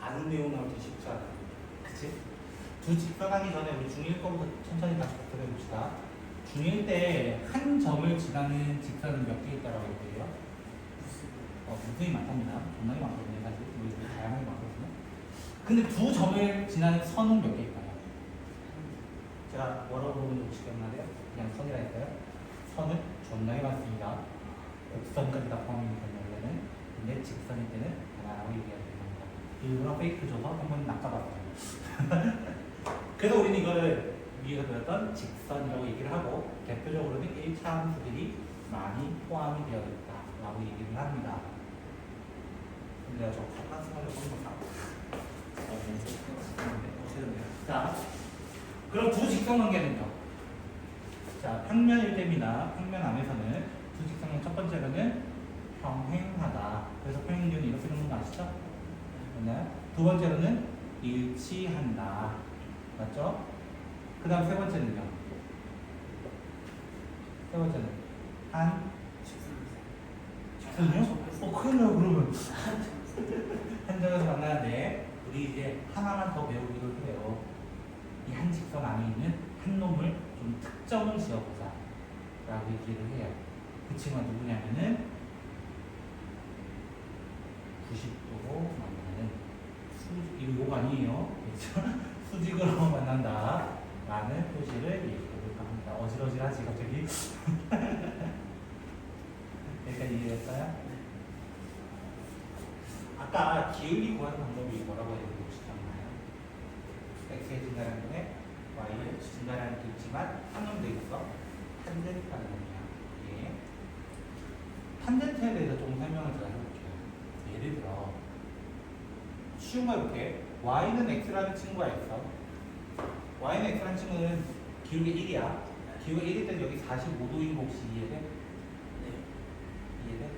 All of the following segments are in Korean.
아는 내용 나올 때 쉽지 않아. 그치? 두 직선 하기 전에 우리 중1 거부터 천천히 다시 복습해봅시다. 중1 때 한 점을 지나는 직선은 몇 개 있다라고 얘기해요? 무수히 많답니다. 정말 많거든요, 사실. 우리 다양하게 많거든요. 근데 두 점을 지나는 선은 몇 개 있나요? 제가 뭐라고 부르는지 혹시 기억나세요? 그냥 선이라 했어요? 선은 존나게 많습니다. 곡선까지 다 포함입니다, 원래는. 근데 직선일 때는 하나라고 얘기해야 됩니다. 일부러 페이크 줘서 한번 낚아봤어요. 그래서 우리는 이거를 위에서 배웠던 직선이라고 얘기를 하고, 대표적으로는 1차 함수들이 많이 포함이 되어 있다라고 얘기를 합니다. 근데 내가 저거 잠깐 쓰려고 한번 자, 그럼 두 직선 관계는요? 자, 평면일 때입니다. 평면 안에서는 두 직선의 첫 번째로는 평행하다. 그래서 평행이론이 이렇게 되는 거 아시죠? 네. 두 번째로는 일치한다. 맞죠? 그 다음 세 번째는요? 세 번째는 한 직선이요? 큰일 나요, 그러면. 한 점에서 만나는데 우리 이제 하나만 더 배우기로 해요. 이 한 직선 안에 있는 한 놈을 좀 특정을 지어보자 라고 얘기를 해요. 그 친구가 누구냐면은 90도로 만나는 이거 욕 아니에요. 그렇죠? 수직으로 만난다 라는 표시를 얘기해볼까 합니다. 어질어질하지 갑자기? 여기까지 이해했어요? 아까 기울기 구하는 방법이 뭐라고 해보시잖아요. x의 증가라는 거에 y의 증가라는 게 있지만 한놈 더 있어. 탄젠트라는 놈이야. 예. 탄젠트에 대해서 좀 설명을 제가 해볼게요. 예를 들어 쉬운 거 해볼게. y는 x라는 친구가 있어. y는 x라는 친구는 기울기 1이야. 기울기 1일 때는 여기 45도인 거 혹시 이해돼? 네. 이해돼?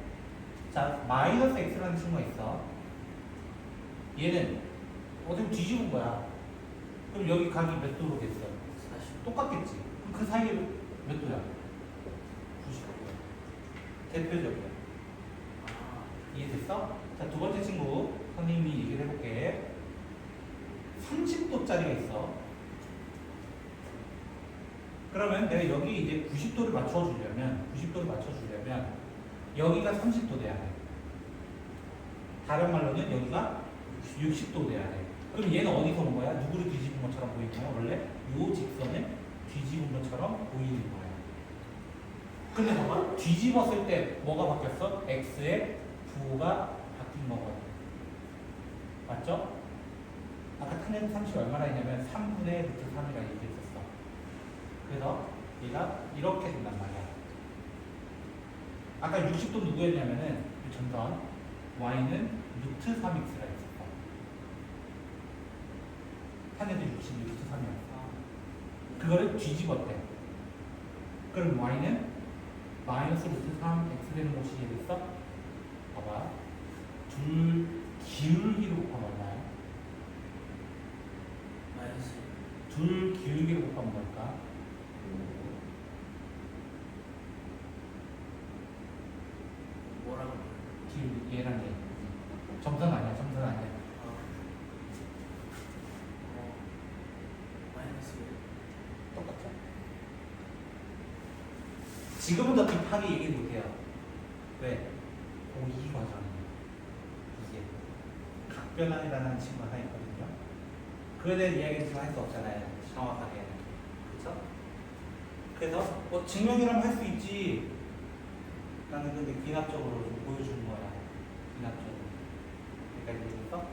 자, 마이너스 x라는 친구가 있어. 얘는 어떻게 뒤집은 거야. 그럼 여기 각이 몇 도로 됐어? 40. 똑같겠지. 그럼 그 사이에 몇 도야? 90도야. 대표적이야. 이해됐어? 자, 두 번째 친구 선생님이 얘기를 해볼게. 30도짜리가 있어. 그러면 내가 여기 이제 90도를 맞춰주려면 여기가 30도 돼야 돼. 다른 말로는 여기가 60도 돼야 돼. 그럼 얘는 어디서 온 거야? 누구를 뒤집은 것처럼 보이는 거야? 원래 요 직선을 뒤집은 것처럼 보이는 거야. 근데 봐봐. 뒤집었을 때 뭐가 바뀌었어? x의 부호가 바뀐 거거든. 맞죠? 아까 탄젠트 30 얼마나 했냐면 3분의 루트 3이라 얘기했었어. 그래서 얘가 이렇게 된단 말이야. 아까 60도 누구였냐면은 전선 y는 루트 3x라 했었어. 탄젠트 60, 루트 3이었어. 그거를 뒤집었대. 그럼 y는 마이너스 루트 3x 되는 곳이 얘기했어? 봐봐. 둘 기울기로 곱하면 얼마야? 마이너스. 둘 기울기로 곱하면 뭘까? 뭐라고? 기울기 얘랑 얘. 점선 아니야, 점선 아니야. 마이너스. 똑같죠? 지금은 더 딥하게 얘기 못해요. 왜? 고2 과정이에요. 이게 각변환이라는 친구가 하나 있거든요. 그에 대한 이야기는 지금 할 수 없잖아요. 정확하게. 그렇죠? 그래서 뭐 증명이라면 할 수 있지. 나는 근데 귀납적으로 좀 보여주는 거야. 귀납적으로. 여기까지 얘기해서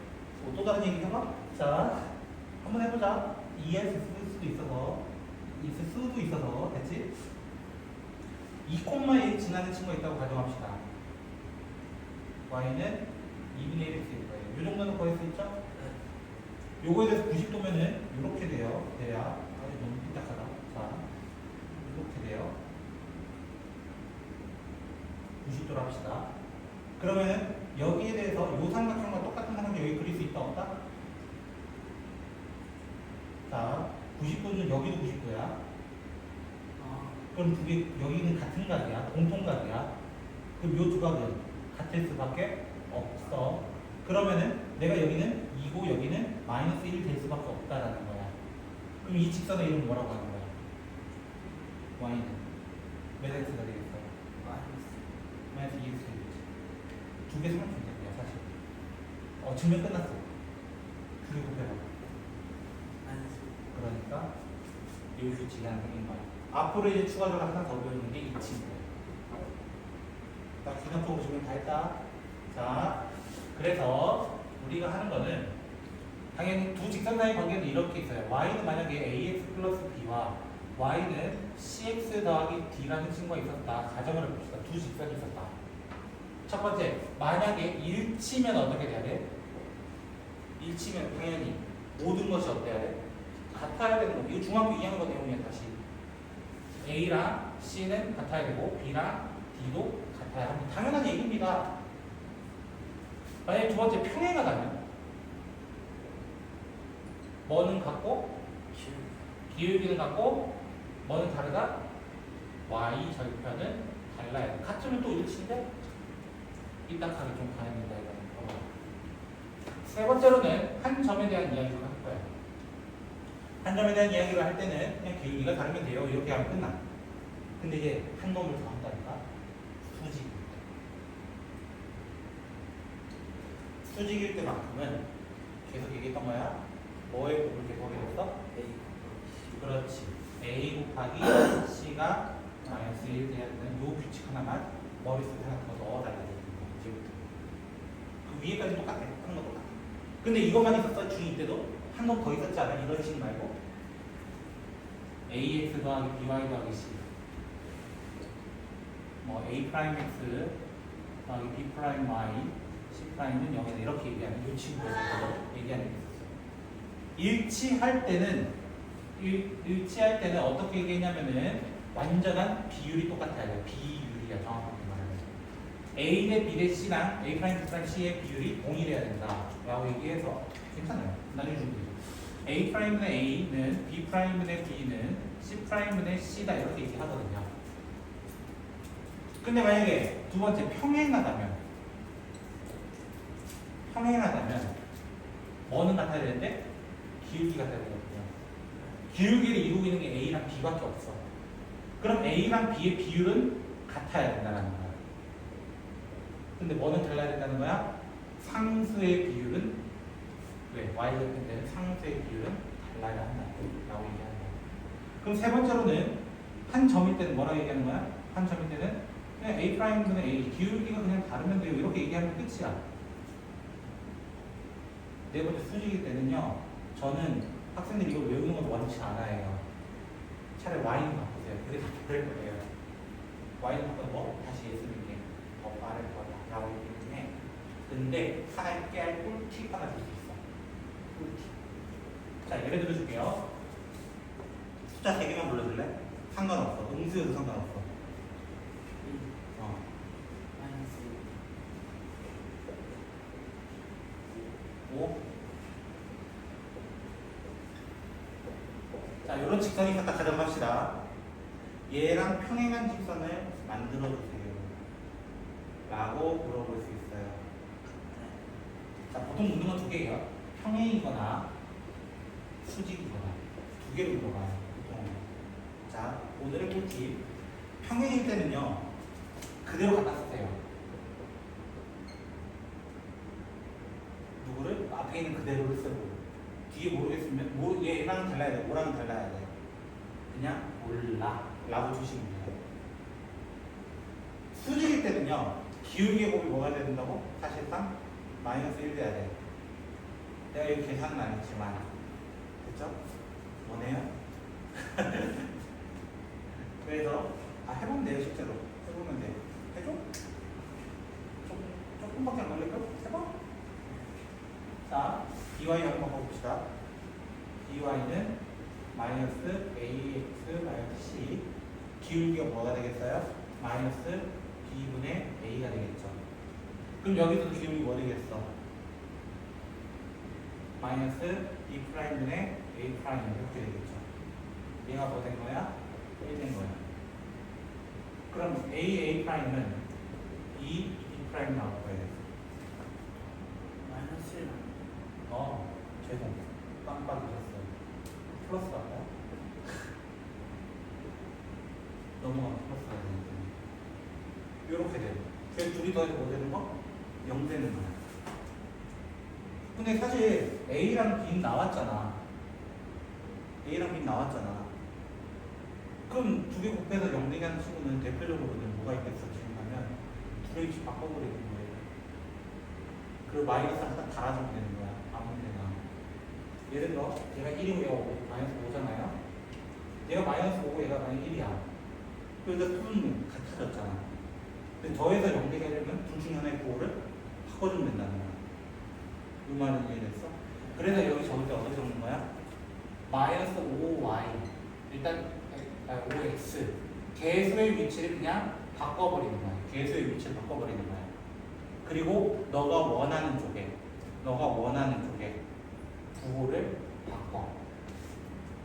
또 다른 얘기 해봐. 자, 한번 해보자. 이해할 수 있을 수도 있어서 됐지? 2,1 지나는 친구가 있다고 가정합시다. y는 2분의 1x일 거예요. 이 정도는 구할 수 있죠? 요거에 대해서 90도면은 이렇게 돼요. 돼야. 너무 삐딱하다. 자, 이렇게 돼요. 90도로 합시다. 그러면은 여기에 대해서 요 삼각형과 똑같은 삼각형 여기 그릴 수 있다 없다? 자, 90도는 여기도 90도야. 그럼 두 개 여기는 같은 각이야. 공통각이야. 그럼 요 두 각은 같을 수밖에 없어. 그러면은 내가 여기는 2고 여기는 마이너스 1 될 수밖에 없다라는 거야. 그럼 이 직선의 이름 뭐라고 하는 거야? y는 몇 x가 되겠어? 마이너스 2x 되겠지. 두 개 쓰면 된다고요 사실. 증명 끝났어. 두 개 곱해봐. 그러니까 이 규칙이 하나 생긴 거야. 앞으로 이제 추가적으로 하나 더 배우는 게 이 친구야. 딱 기념적으로 보시면 다 했다. 자, 그래서 우리가 하는 거는 당연히 두 직선 사이 관계는 이렇게 있어요. y는 만약에 ax 플러스 b와 y는 cx 더하기 d라는 친구가 있었다. 가정을 해봅시다. 두 직선이 있었다. 첫 번째, 만약에 일치면 어떻게 돼야 돼? 일치면 당연히 모든 것이 어때야 돼? 같아야 되는 거. 이거 중학교 2학년 내용이야 다시. a랑 c는 같아야 되고 b랑 d도 같아야 합니다. 당연한 얘기입니다. 만약에 두 번째 평행하다면 뭐는 같고 기울기는 같고 뭐는 다르다? y 절편은 달라요. 같으면 또 일치인데 삐딱하게 좀 가능합니다. 이거는. 세 번째로는 한 점에 대한 이야기를 할 거예요. 한 점에 대한 이야기를 할 때는 그냥 기울기가 다르면 돼요. 이렇게 하면 끝나. 근데 이제 한 놈을 더 한다니까? 수직일 때. 수직일 때만큼은 계속 얘기했던 거야. 뭐에 곱을 계속 하게 됐어? 그렇지. a 곱하기 c가 마이너스 1 돼야 되는 요 규칙 하나만 머릿속에 하나 더 넣어달라는 거야. 이제부터. 그 위에까지 똑같아. 하는 거 똑같아. 근데 이것만 있었어. 중2 때도 한 놈 더 있었지 않아? 이런 식 말고 ax 더하기 by 더하기 c 뭐 a 프라임 x 더하기 b 프라임 y c 프라임은 0이다. 이렇게 얘기하는 요 친구에서 얘기하는 게 있었어요. 일치할 때는 어떻게 얘기했냐면은 완전한 비율이 똑같아야 돼요. 비율이야. 정확하게 말하면 a 대 b 대 c랑 a 프라임 b 프라임 c의 비율이 동일해야 된다 라고 얘기해서 괜찮아요. 나중에 좀 a 프라임분의 a는 b 프라임분의 b는 c 프라임분의 c다 이렇게 얘기하거든요. 근데 만약에 두 번째 평행하다면 뭐는 같아야 되는데 기울기가 같아야 되거든요. 기울기를 이루고 있는 게 a랑 b밖에 없어. 그럼 a랑 b의 비율은 같아야 된다는 거야. 근데 뭐는 달라야 된다는 거야? 상수의 비율은 왜? y가 근데 상수의 비율은 달라야 한다라고 얘기하는 거야. 그럼 세 번째로는 한 점일 때는 뭐라고 얘기하는 거야? 한 점일 때는 그냥 a 프라임분의 a 기울기가 그냥 다르면 돼요. 이렇게 얘기하면 끝이야. 네 번째 수직일 때는요. 저는 학생들이 이걸 외우는 건 원치 않아요. 차라리 y는 바꾸세요. 그게 더 빠를 거예요. y는 바꾸고 다시 예수님께 더 빠를 거라고 얘기 때문에. 근데 하나 깨알 꿀팁 하나 줄 수 있어. 꿀팁. 자, 예를 들어줄게요. 숫자 3개만 불러줄래? 상관없어. 음수여도 상관없어. 5. 자, 이런 직선이 있었다 가정합시다. 얘랑 평행한 직선을 만들어 주세요. 라고 물어볼 수 있어요. 자, 보통 묻는 건 두 개예요. 평행이거나 수직이거나 두 개로 물어봐요. 보통. 자, 오늘의 꿀팁. 평행일 때는요, 그대로 갖다 쓰세요. 누구를? 앞에 있는 그대로를 쓰고 뒤에 모르겠으면 얘랑 달라야 돼. 뭐랑 달라야 돼. 그냥 몰라 라고 주시면 돼요. 수직일 때는요, 기울기의 곱이 뭐가 돼야 된다고? 사실상 마이너스 1 돼야 돼. 내가 여기 계산은 안 했지만 됐죠? 뭐네요? 그래서 해보면 돼요. 실제로 해보면 돼. 해줘? 조금밖에 안 걸릴까? 해봐. 자, dy 한번 바꿔봅시다. dy는 마이너스 ax 마이너스 c 기울기가 뭐가 되겠어요? 마이너스 b분의 a가 되겠죠. 그럼 여기서도 기울기 뭐 되겠어? 마이너스 b 프라임분의 a 프라임 이렇게 되겠죠. 얘가 뭐 된 거야? 1 된 거야. 그럼 a 프라임은 2 b 프라임 나올 거예요. 마이너스 1. 넘어가면 플러스가 되는 거야. 이렇게 돼. 그래서 둘이 더해서 뭐 되는 거? 0 되는 거야. 근데 사실 A랑 B 나왔잖아. A랑 B 나왔잖아. 그럼 두 개 곱해서 0 되게 하는 친구는 대표적으로는 뭐가 있겠어? 지금 하면 둘의 위치 바꿔버리는 거예요. 그리고 마이너스 하나 달아주면 되는 거야. 아무 데나. 예를 들어 얘가 1이고요. 마이너스 5잖아요. 얘가 마이너스 5고 얘가 만약 1이야. 그러니까 둘은 같아졌잖아. 근데 더해서 0 되게 하려면 둘 중에 하나의 부호를 바꿔주면 된다는 거야. 이 말은 이해됐어? 그래서 여기 적을 때 어떻게 적는 거야? 마이너스 5y 일단 5x 개수의 위치를 그냥 바꿔버리는 거야. 개수의 위치를 바꿔버리는 거야. 그리고 너가 원하는 쪽에 부호를 바꿔.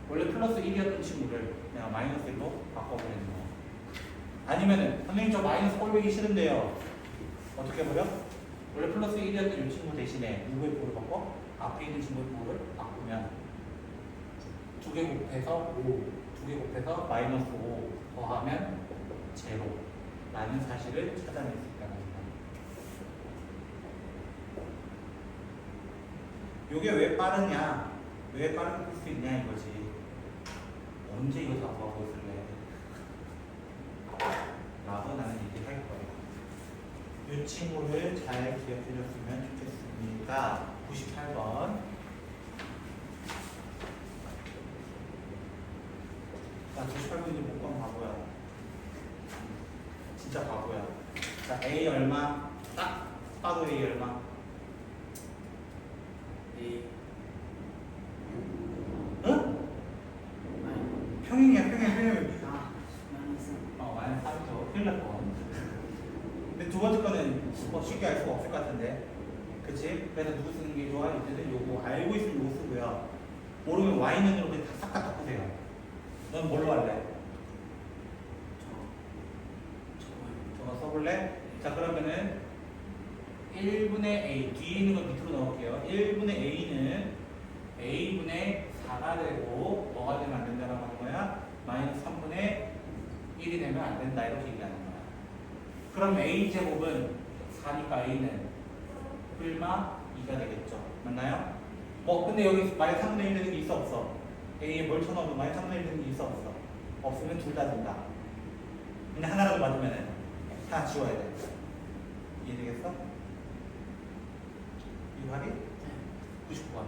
원래 플러스 1이었던 친구를 내가 마이너스 1로 바꿔버리는 거야. 아니면은 선생님 저 마이너스 꼴보기 싫은데요. 어떻게 해버려? 원래 플러스 1이었던 이 친구 대신에 누구의 부호를 바꿔? 앞에 있는 친구의 부호를 바꾸면 두 개 곱해서 5, 두 개 곱해서 마이너스 5 더하면 제로 라는 사실을 찾아낼 수 있다는 거야. 요게 왜 빠르냐? 왜 빠르게 풀 수 있냐 이거지. 언제 이거 다 구하고 있을래? 라고 나는 얘기할 거예요. 이 친구를 잘 기억해 줬으면 좋겠습니다. 98번. 나 98번인지 못 가면 바보야. 진짜 바보야. 자, A 얼마? 딱 봐도 A 얼마? A 응? 평행이야, 평행. 마이너스 마이너스 3죠. 큰일 날 뻔. 근데 두 번째 거는 뭐 쉽게 알 수가 없을 것 같은데. 그치? 그래서 누구 쓰는 게 좋아? 이때는 요거 알고 있으면 요거 쓰고요. 모르면 Y는으로 그냥 싹 다 바꾸세요. 넌 뭘로 할래? 저거 써볼래? 자, 그러면은 1분의 A 뒤에 있는 거 밑으로 넣을게요. 1분의 A는 A분의 4가 되고 뭐가 되면 안 된다라고 하는 거야? 마이너스 3분의 1이 되면 안 된다 이렇게 얘기하는 거야. 그럼 A제곱은 4니까 A는 풀마 2가 되겠죠. 맞나요? 뭐 근데 여기 마이너스 3분의 1 되는 게 있어 없어? A에 뭘 쳐넣어도 마이너스 3분의 1 되는 게 있어 없어? 없으면 둘 다 된다. 근데 하나라도 맞으면 하나 지워야 돼. 이해되겠어? 이거 하기? 99번.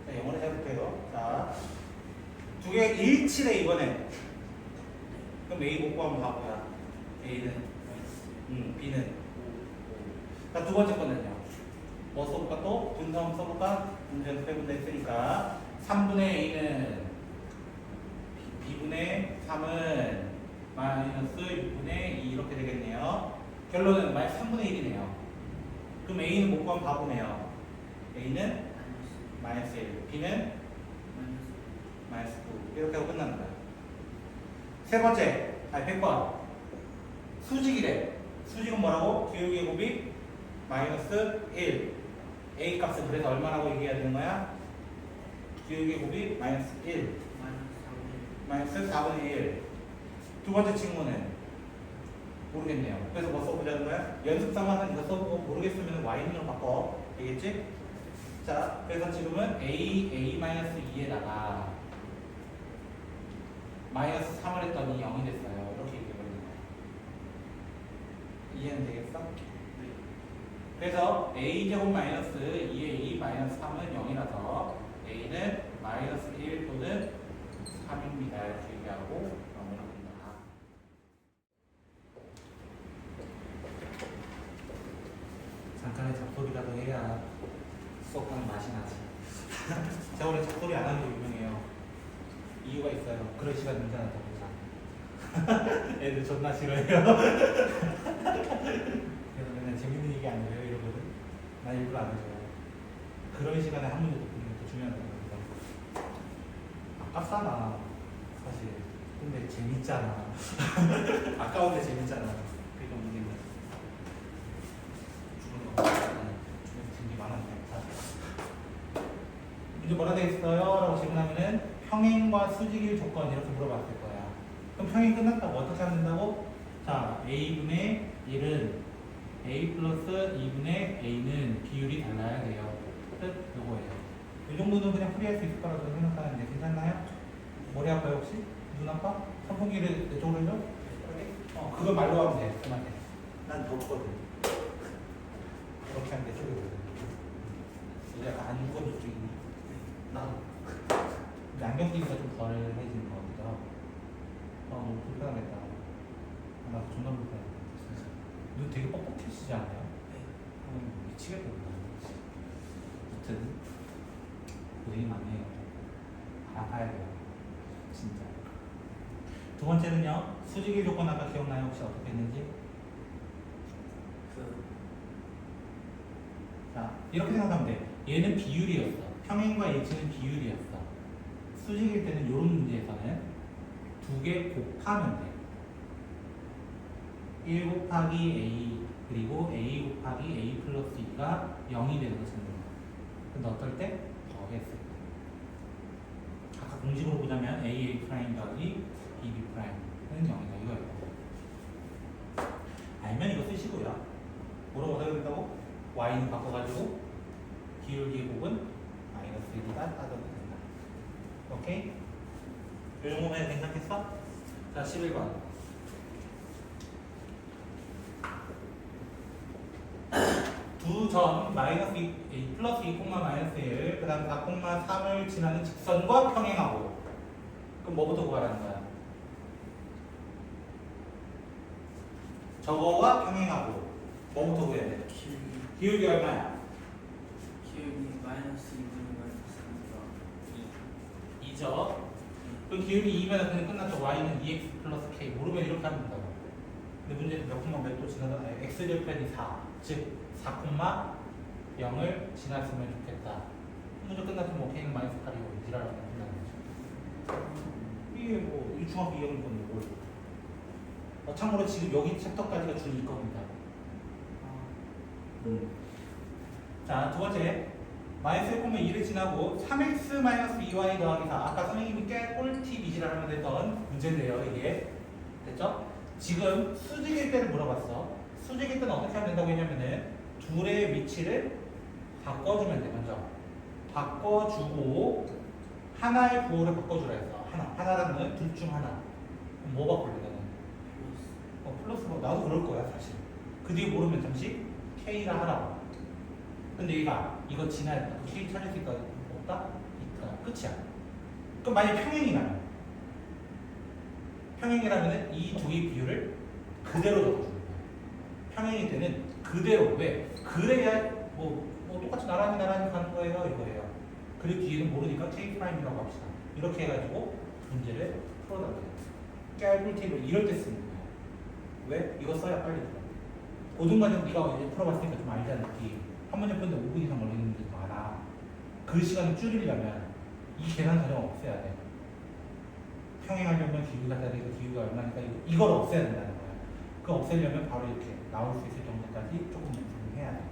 자, 영어로 해볼게요. 자, 두 개 일치래 이번에. 그럼 A 못 구하면 바보야. A는 B는 자, 두 번째 거는요. 뭐 써볼까 또? 분수 써볼까? 분수 연습해본다 했으니까 3분의 A는 B분의 3은 마이너스 6분의 2 이렇게 되겠네요. 결론은 마이너스 3분의 1이네요. 그럼 A는 못 구하면 바보네요. A는 마이너스 1, B는 마이너스 9 이렇게 하고 끝나는 거야. 세 번째, 100번 수직이래. 수직은 뭐라고? 기울기의 곱이 마이너스 1 A 값은 그래서 얼마라고 얘기해야 되는 거야? 기울기의 곱이 마이너스 1 마이너스 4분의 1 두 번째 친구는 모르겠네요. 그래서 뭐 써보자는 거야? 연습 삼아서 이거 써보고 모르겠으면 Y로 바꿔. 되겠지? 자, 그래서 지금은 A-2에다가 마이너스 3을 했더니 0이 됐어요. 이렇게 얘기해버리는 거야. 이해는 되겠어? 그래서 A제곱 마이너스 2A 마이너스 3은 0이라서 A는 마이너스 1 또는 3입니다. 이렇게 얘기하고 넘어갑니다. 잠깐의 잡소리라도 해야 수업하는 맛이 나지. 제가 원래 잡소리 안 하는 게 유명해요. 이유가 있어요. 그럴 시간 괜찮아서 보자. 애들 존나 싫어해요. 그래서 맨날 재밌는 얘기 안 해요 이러거든. 나 일부러 안 해줘요. 그런 시간에 한 문제 듣는 것도 중요하다고 합니다. 아깝잖아 사실. 근데 재밌잖아. 아까운데 재밌잖아. 그게 좀 문제인 거지. 죽은 거 죽은 게 많았네. 문제 뭐라 돼 있어요? 라고 질문하면은 평행과 수직일 조건 이렇게 물어봤을 거야. 그럼 평행 끝났다고 어떻게 하면 된다고? 자, a분의 1은 a 플러스 2분의 a는 비율이 달라야 돼요. 끝. 요거예요. 이 정도는 그냥 풀이할 수 있을 거라고 저는 생각하는데 괜찮나요? 머리 아파요 혹시? 눈 아파? 선풍기를 내 쪽으로 줘? 그걸 말로 하면 돼. 쌤한테. 난 덥거든. 그렇게 하면 내 쪽으로 줘. 이제 약간 안 무거운 쪽이니? 나도. 근데 안경 끼기가 좀 덜해지는 것 같기도 하고. 너무 불편하겠다. 나 존나 불편해. 진짜. 눈 되게 뻑뻑해지지 않아요? 미치겠다. 아무튼 고생이 많네요. 알아봐야 돼요. 진짜. 두 번째는요. 수직의 조건 아까 기억나요? 혹시 어떻게 했는지? 자, 이렇게 생각하면 돼. 얘는 비율이었어. 평행과 h는 비율이었어. 수직일 때는 이런 문제에서는 두 개 곱하면 돼. 1 곱하기 a 그리고 a 곱하기 a 플러스 2가 0이 되는 것을 찾는 거야. 근데 어떨 때? 더했을 때. 아까 공식으로 보자면 a 프라임 더하기 b 프라임은 0이다 이거예요. 알면 이거 쓰시고요. 뭐라고 어떻게 된다고? y는 바꿔가지고 기울기의 곱은 마이너스 1이다 따져도 된다. 오케이? 이 정도면 괜찮겠어? 자, 11번. 두 점 마이너스 2, 플러스 2, 마이너스 1, 그 다음 4, 3을 지나는 직선과 평행하고. 그럼 뭐부터 구하라는 거야? 저거와 평행하고. 뭐부터 구해야 돼? 기울기 얼마야? 기울기 마이너스 2분의 마이너스 3가 2죠. 그럼 기울기 2면 그냥 끝났죠. y는 2x 플러스 k. 모르면 이렇게 하면 된다고. 근데 문제는 몇 콤마 몇도 지나다 x절편이 4. 즉 4,0을 지났으면 좋겠다. 문제 끝났으면 뭐 k는 마이너스 8이고 지랄하면 끝나는 거죠. 이게 뭐 중학교 2학년 건데 뭘. 참고로 지금 여기 챕터까지가 중2 겁니다. 자, 두 번째. 마이너스 1,2를 지나고 3x 마이너스 2y 더하기 4. 아까 선생님이 꽤 꿀팁 이지랄 하면 됐던 문제인데요, 이게. 됐죠? 지금 수직일 때를 물어봤어. 수직일 때는 어떻게 하면 된다고 했냐면은 둘의 위치를 바꿔주면 돼, 먼저. 바꿔주고 하나의 부호를 바꿔주라 했어. 하나라는 둘 중 하나. 그럼 뭐 바꿀래, 너는? 플러스. 나도 그럴 거야, 사실. 그 뒤에 모르면 잠시 k라 하라고. 근데 얘가 이거 지나야 돼. k 찾을 수 있다? 없다? 있다. 끝이야. 그럼 만약 평행이라면 이 두 개의 비율을 그대로 적어주는 거야. 평행일 때는 그대로. 왜? 그래야 뭐 똑같이 나란히 가는 거예요, 이거예요. 그리고 뒤에는 모르니까 k 프라임이라고 합시다. 이렇게 해가지고 문제를 풀어달래요. 깨알 꿀팁을 이럴 때 쓰는 거예요. 왜? 이거 써야 빨리 들어. 고등과정 네가 이제 풀어봤으니까 좀 알잖아, 느낌. 한 문제 푸는데 5분 이상 걸리는 문제도 많아. 그 시간을 줄이려면 이 계산 과정을 없애야 돼. 평행하려면 기울기가 돼야 되고 기울기가 얼마니까 이걸 없애야 된다는 거야. 그거 없애려면 바로 이렇게 나올 수 있을 정도까지 조금 연습을 해야 돼.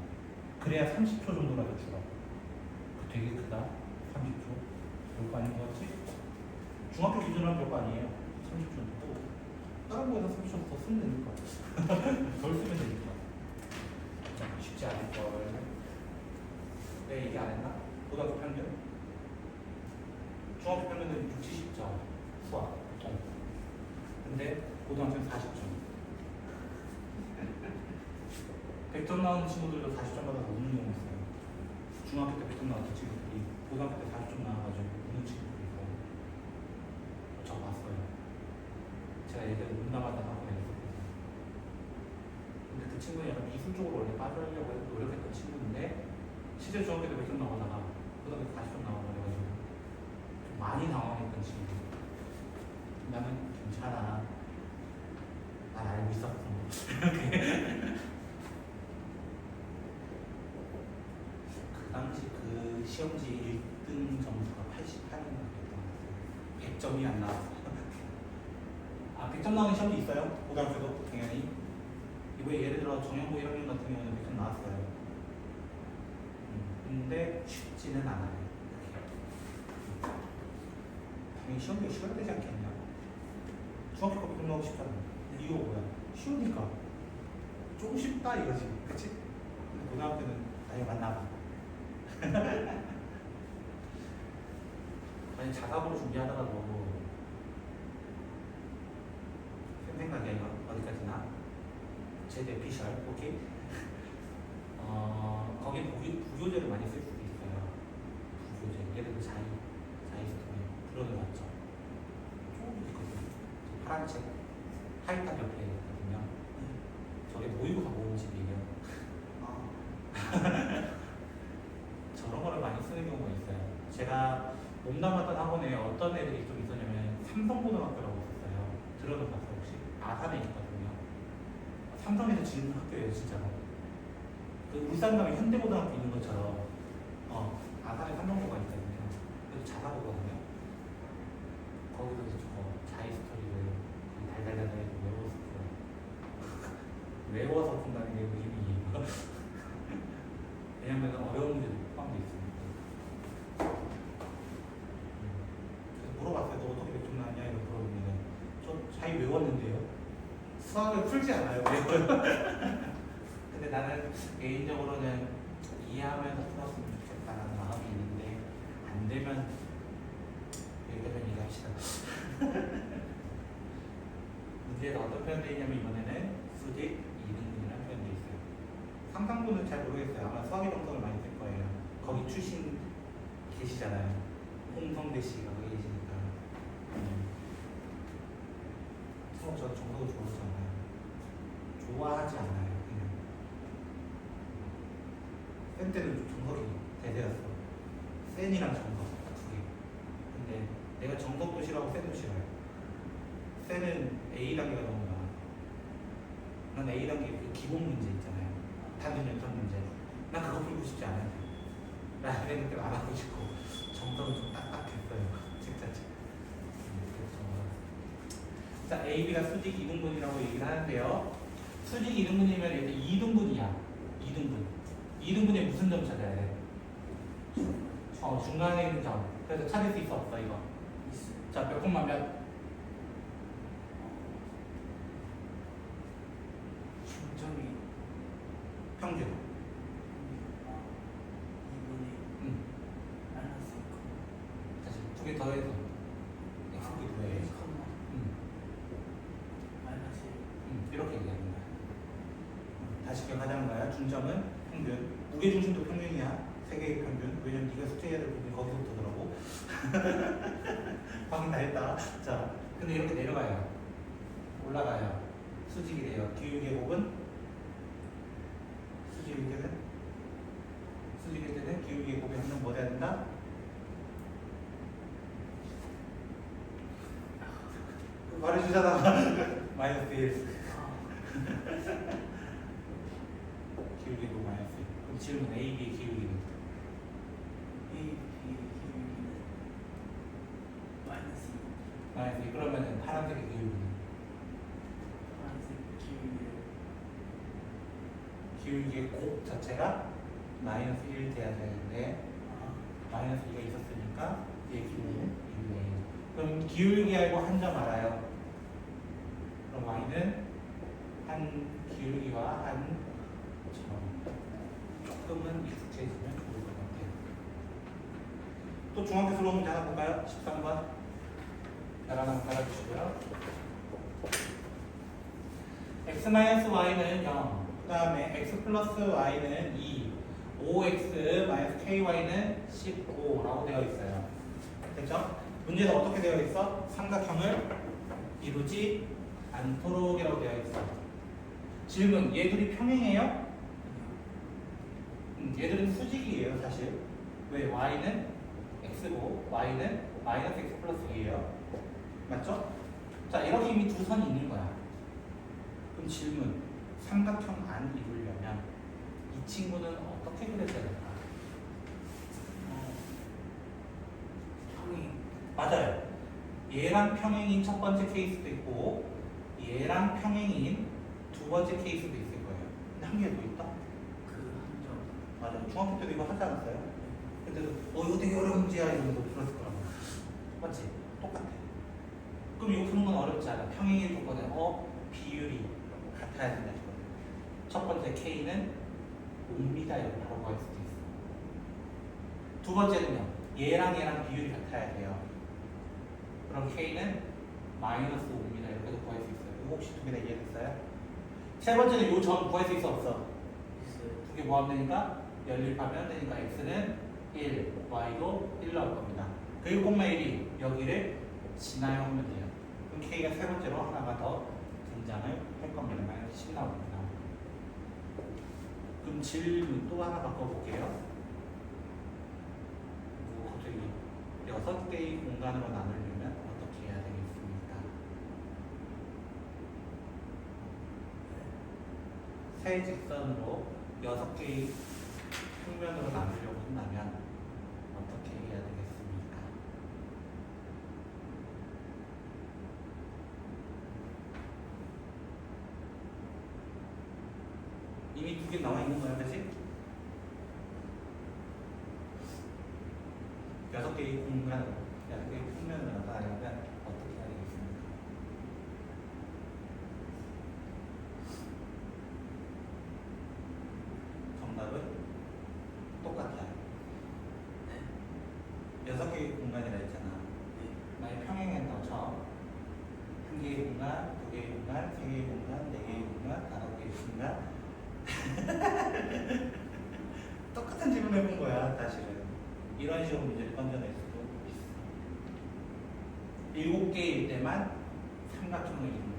그래야 30초 정도라도 줄어. 그 되게 크다. 30초. 별거 아닌 것 같지? 중학교 기준으로 하면 별거 아니에요. 30초도. 다른 거에서 30초 더 쓰면 되니까. 덜 쓰면 되니까. 쉽지 않을걸. 왜 얘기 안 했나? 고등학교 평균? 중학교 평균은 6, 70점. 수학, 보통. 근데 고등학교는 40점. 100점 나오는 친구들도 40점 받아서 우는 경우 있어요. 중학교 때 100점 나왔던 친구들이 고등학교 때 40점 나와가지고 우는 친구들이 있어요. 저 봤어요. 제가 예전에 문담하다 학원에 있었거든요. 근데 그 친구는 약간 미술 쪽으로 원래 빠져가려고 해서 노력했던 친구인데 실제 중학교 때 100점 나오다가 고등학교 때 40점 나와가지고 좀 많이 당황했던 친구. 나는 괜찮아. 난 알고 있었어. 그 당시 그 시험지 1등 점수가 88인가 그랬던 것 같아요. 100점이 안 나왔어. 100점 나오는 시험도 있어요. 고등학교도 당연히. 이번에 예를 들어 정형고 1학년 같은 경우는 100점 나왔어요. 근데 쉽지는 않아요. 당연히 시험이 시간되지 않겠냐. 중학교 거 기억나고 쉽잖아. 이유가 뭐야? 쉬우니까. 조금 쉽다 이거지. 그치? 근데 고등학교는 나이가 많나 봐. 아니 자사고를 준비하다가도 쌤 생각이야 이거 어디까지나 제대 피셜 오케이? 거기 부교재를 많이 쓸 수도 있어요. 부교재 예를 들어 자이스토리 불어는 맞죠? 조금 있거든요. 파란 책 하이탑 옆에 있거든요. 저게 모의고사 모음집이에요. 저런 거를 많이 쓰는 경우가 있어요. 제가 몸담았던 학원에 어떤 애들이 좀 있었냐면 삼성고등학교라고 있었어요. 들어는 봤어요 혹시? 아산에 있거든요. 삼성에서 지은 학교예요 진짜로. 그 울산 가면 현대고등학교 있는 것처럼 아산에 삼성고가 있거든요. 그래서 자사고거든요. 거기서 이제 저거 자이스토리를 달달달달 외웠었어요. 외워서 푼다는 게 의미예요. 왜냐면 어려운 문제도 포함되어 있으니까. 그래서 물어봤어요. 너 어떻게 몇 점 나왔냐? 이거 물어보면 저 자기 외웠는데요. 수학을 풀지 않아요. 외워요. 근데 나는 개인적으로는 이해하면서 풀었으면 좋겠다라는 마음이 있는데 안 되면 여기까지 얘기합시다. 문제에서 어떤 표현되어 있냐면 이번에는 수직 이등분이라는 표현되어 있어요. 상상분은 잘 모르겠어요. 아마 수학의 정석을 많이 쓸 거예요. 거기 출신 계시잖아요. 홍성대 씨가 거기 계시니까. 수학 저 정석을 좋아하지 않아요. 좋아하지 않아요. 그냥. 쌤 때는 정석이 대세였어. 쌤이랑 정석 두 개. 근데 내가 정석도 싫어하고 쌤도 싫어요. 쌤은 A 단계가 너무 많아. 난 A 단계 그 기본 문제 있잖아요. 단순 연산 문제. 난 그거 풀고 싶지 않아요. 라는 생각을 안 하고 싶고 정석은 좀 딱딱했어요. 책 자체. 자, A, B가 수직 이등분이라고 얘기를 하는데요. 수직 이등분이면 얘도 2등분이야. 2등분. 2등분에 무슨 점 찾아야 돼? 중간에 있는 점. 그래서 찾을 수 있어 없어 이거? 자, 몇 콤마 몇? 중점이 평균. 2분의 마이너스 2, 다시 두 개 더해서 x기 부여해. 마이너스 1. 이렇게 얘기하는 거야. 다시 기억하자는 거야. 중점은 평균. 무게중심도 평균이야. 세 개의 평균. 왜냐면 네가 숙제해야 될 부분이 거기서부터더라고. 확인 다 했다. 자, 근데 이렇게 내려가요. 올라가요. 수직이 돼요. 기울기의 곱은 수직일 때는 기울기의 곱이 항상 뭐 돼야 된다? 말해주잖아. 마이너스 1. 기울기도 마이너스 1. 그럼 질문 A, B의 기울기는? A, B, 기울기는 마이너스 2. 마이너스 2. 그러면 파란색의 기울기는? 파란색 기울기의 곱 자체가 마이너스 1 돼야 되는데 마이너스 2가 있었으니까 얘 기울기는 1이에요. 그럼 기울기하고 한 점 알아요. 그럼 y는 한 기울기와 한 점. 조금은 익숙해지면 좋을 것 같아요. 또 중학교 수로 문제 하나 볼까요? 13번. 나랑 달아주시고요. x-y는 0. 그 다음에 x 플러스 y는 2. 5x 마이너스 ky는 15라고 되어 있어요. 됐죠? 문제는 어떻게 되어 있어? 삼각형을 이루지 않도록이라고 되어 있어. 질문, 얘들이 평행해요? 얘들은 수직이에요, 사실. 왜? y는 x고 y는 마이너스 x 플러스 2예요. 맞죠? 자, 이렇게 이미 두 선이 있는 거야. 그럼 질문, 삼각형 안 이루려면 이 친구는 어떻게 그려져야 될까? 평행. 맞아요. 얘랑 평행인 첫 번째 케이스도 있고 얘랑 평행인 두 번째 케이스도 있을 거예요. 근데 한 개 더 있다? 그 한 점. 맞아요. 중학교 때도 이거 하지 않았어요? 근데도 이거 되게 어려운 문제야 이러면서 들었을 거라고. 맞지? 똑같아. 그럼 이거 푸는 건 어렵지 않아. 평행일 조건에 비율이 같아야 된다. 첫 번째 K는 옵니다. 이렇게 바로 구할 수도 있어. 두 번째는요. 얘랑 비율이 같아야 돼요. 그럼 K는 마이너스 5입니다. 이렇게도 구할 수 있어요. 이거 혹시 두 개 다 이해됐어요? 세 번째는 요 점 구할 수 있어 없어? 있어요. 두 개 모하면 되니까 연립하면 되니까 X는 1, Y도 1 나올 겁니다. 그 1,1이 여기를 지나요 하면 돼요. 그럼 K가 세 번째로 하나가 더 등장을 할 겁니다. 마이너스 10 나옵니다. 그럼 질문 또 하나 바꿔볼게요. 갑자기 6개의 공간으로 나누려면 어떻게 해야 되겠습니까? 세 직선으로 6개의 평면으로 나누려고 한다면 어떻게 해야 되겠습니까? 이미 두 개 나와 있는 거야, 그치? 6개의 공간으로, 6개의 평면으로 나누려면 어떻게 해야 되겠습니까? 정답은 똑같아요. 네. 6개의 공간이라 했잖아. 네. 만약 평행했다고 쳐. 1개의 공간, 2개의 공간, 3개의 공간, 4개의 공간, 5개의 공간. 똑같은 질문 해본 거야, 사실은. 이런 식으로 문제를 던져낼 수도 있어. 7개일 때만 삼각형을 이루는